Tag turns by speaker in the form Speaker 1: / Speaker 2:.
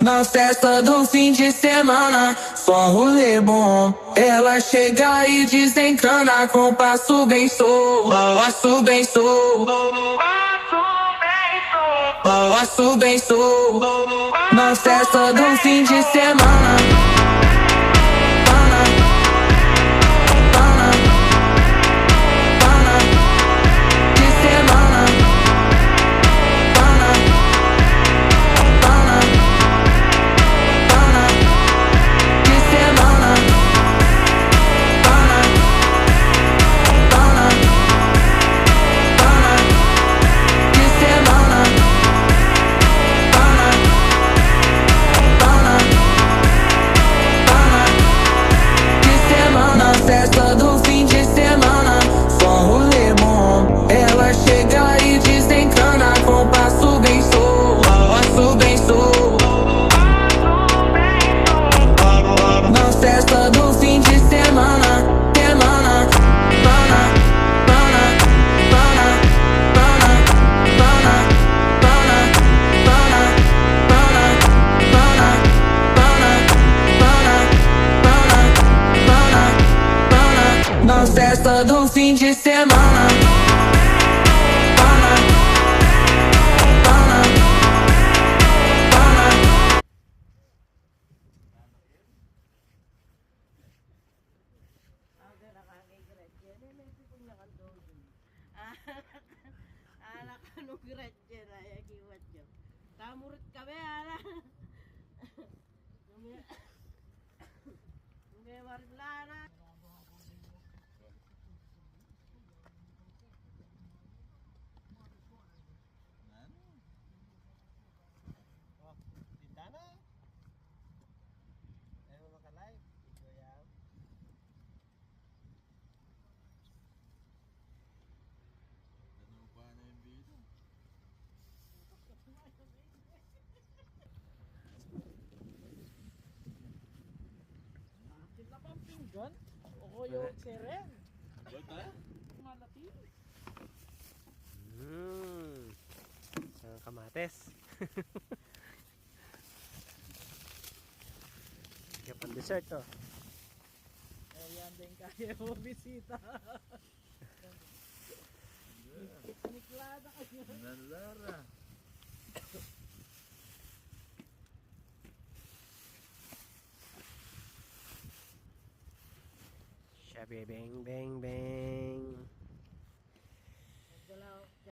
Speaker 1: Na festa do fim de semana, só um rolê bom. Ela chega e desencana com passo bem solto, passo bem solto, passo bem solto. Na festa do fim de semana. Festa do fim de semana, só um rolê bom. Ela chega e desencana com passo bem solto, passo bem solto. Na festa do fim de semana, semana, pana, pana, pana, pana, pana, pana, pana, pana, pana, pana, pana, pana. Na festa do fim de semana. Pana, pana, pana.
Speaker 2: Anak anu Gretchen aya kiwat jam. Tamurit kabeh ala. Nge warlana. Kita pa pinggan o yung seren. Malaki.
Speaker 3: Kamates. Kaya pang dessert to.
Speaker 2: Ayan din kaya mo bisita. Niklada kayo.
Speaker 4: Nalara.
Speaker 3: Shabby bang bang bang.